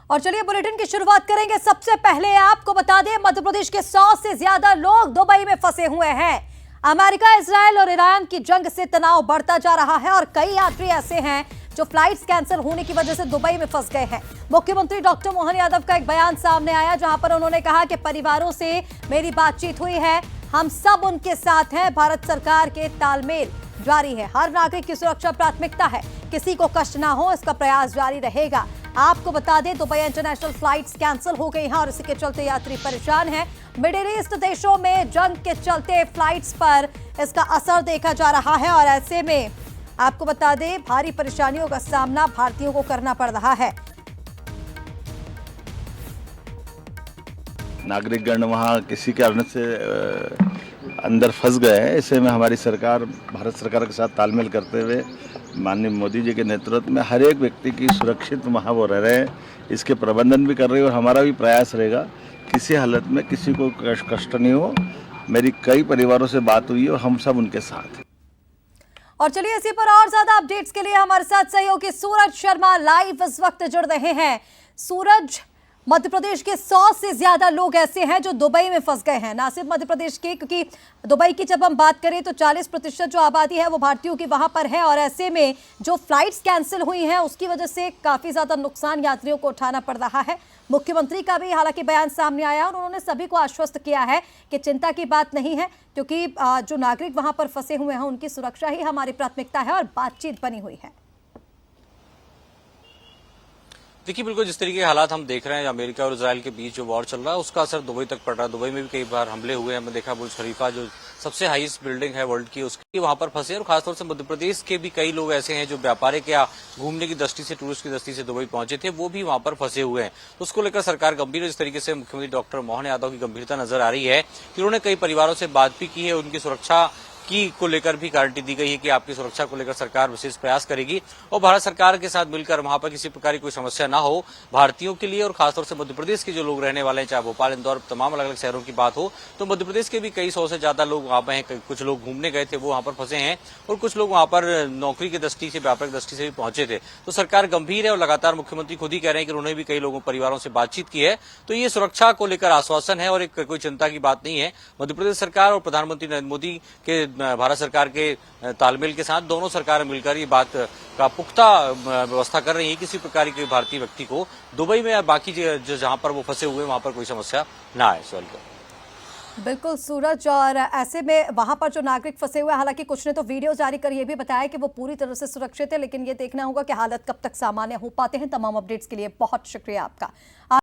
और चलिए बुलेटिन की शुरुआत करेंगे। सबसे पहले आपको बता दें, मध्य प्रदेश के 100 से ज्यादा लोग दुबई में फंसे हुए हैं। अमेरिका, इजराइल और ईरान की जंग से तनाव बढ़ता जा रहा है और कई यात्री ऐसे हैं जो फ्लाइट्स कैंसिल होने की वजह से दुबई में फंस गए हैं। मुख्यमंत्री डॉक्टर मोहन यादव का एक बयान सामने आया, जहां पर उन्होंने कहा कि परिवारों से मेरी बातचीत हुई है, हम सब उनके साथ हैं। भारत सरकार के तालमेल जारी है, हर नागरिक की सुरक्षा प्राथमिकता है, किसी को कष्ट ना हो, इसका प्रयास जारी रहेगा। आपको बता दें, दुबई इंटरनेशनल फ्लाइट्स कैंसिल हो गई हैं और इसी के चलते यात्री परेशान हैं। मिडिल ईस्ट देशों में जंग के चलते फ्लाइट्स पर इसका असर देखा जा रहा है और ऐसे में आपको बता दें, भारी परेशानियों का सामना भारतीयों को करना पड़ रहा है। नागरिकगण वहाँ किसी कारण से अंदर फंस गए हैं। ऐसे में हमारी सरकार भारत सरकार के साथ तालमेल करते हुए माननीय मोदी जी के नेतृत्व में हर एक व्यक्ति की सुरक्षित वहाँ वो रह रहे हैं, इसके प्रबंधन भी कर रही है और हमारा भी प्रयास रहेगा किसी हालत में किसी को कष्ट नहीं हो। मेरी कई परिवारों से बात हुई है और हम सब उनके साथ हैं। और चलिए इसी पर और ज्यादा अपडेट्स के लिए हमारे साथ सहयोगी सूरज शर्मा लाइव इस वक्त जुड़ रहे हैं। सूरज, मध्य प्रदेश के 100 से ज्यादा लोग ऐसे हैं जो दुबई में फंस गए हैं, ना सिर्फ मध्य प्रदेश के, क्योंकि दुबई की जब हम बात करें तो 40% जो आबादी है वो भारतीयों की वहां पर है और ऐसे में जो फ्लाइट्स कैंसिल हुई हैं उसकी वजह से काफी ज्यादा नुकसान यात्रियों को उठाना पड़ रहा है। मुख्यमंत्री का भी हालांकि बयान सामने आया और उन्होंने सभी को आश्वस्त किया है कि चिंता की बात नहीं है, क्योंकि जो नागरिक वहां पर फंसे हुए हैं उनकी सुरक्षा ही हमारी प्राथमिकता है और बातचीत बनी हुई है। देखिए, बिल्कुल जिस तरीके के हालात हम देख रहे हैं, अमेरिका और इजराइल के बीच जो वॉर चल रहा है उसका असर दुबई तक पड़ रहा है। दुबई में भी कई बार हमले हुए हैं। हमने देखा बुर्ज खलीफा जो सबसे हाईएस्ट बिल्डिंग है वर्ल्ड की, उसकी वहां पर फंसे और खासतौर से मध्य प्रदेश के भी कई लोग ऐसे हैं जो व्यापारिक या घूमने की दृष्टि से, टूरिस्ट की दृष्टि से दुबई पहुंचे थे, वो भी वहां पर फंसे हुए हैं। तो उसको लेकर सरकार गंभीर है। जिस तरीके से मुख्यमंत्री डॉक्टर मोहन यादव की गंभीरता नजर आ रही है कि उन्होंने कई परिवारों से बात भी की है, उनकी सुरक्षा की को लेकर भी गारंटी दी गई है कि आपकी सुरक्षा को लेकर सरकार विशेष प्रयास करेगी और भारत सरकार के साथ मिलकर वहां पर किसी प्रकार की कोई समस्या ना हो भारतीयों के लिए। और खासतौर से मध्य प्रदेश के जो लोग रहने वाले हैं, चाहे भोपाल, इंदौर, तमाम अलग अलग शहरों की बात हो, तो मध्य प्रदेश के भी कई 100 से ज्यादा लोग वहां पर हैं। कुछ लोग घूमने गए थे वो वहां पर फंसे हैं और कुछ लोग वहां पर नौकरी की दृष्टि से, व्यापारिक दृष्टि से भी पहुंचे थे। तो सरकार गंभीर है और लगातार मुख्यमंत्री खुद ही कह रहे हैं कि उन्होंने भी कई लोगों परिवारों से बातचीत की है। तो ये सुरक्षा को लेकर आश्वासन है और एक कोई चिंता की बात नहीं है। मध्य प्रदेश सरकार और प्रधानमंत्री नरेंद्र मोदी के भारत सरकार के तालमेल के साथ दोनों सरकार मिलकर ये बात का पुख्ता व्यवस्था कर रही है, किसी प्रकार के भारतीय व्यक्ति को दुबई में या बाकी जहां पर वो फंसे हुए वहां पर कोई समस्या ना आए। बिल्कुल सूरज, और ऐसे में वहां पर जो नागरिक फंसे हुए, हालांकि कुछ ने तो वीडियो जारी कर ये भी बताया कि वो पूरी तरह से सुरक्षित है, लेकिन ये देखना होगा कि हालत कब तक सामान्य हो पाते हैं। तमाम अपडेट्स के लिए बहुत शुक्रिया आपका।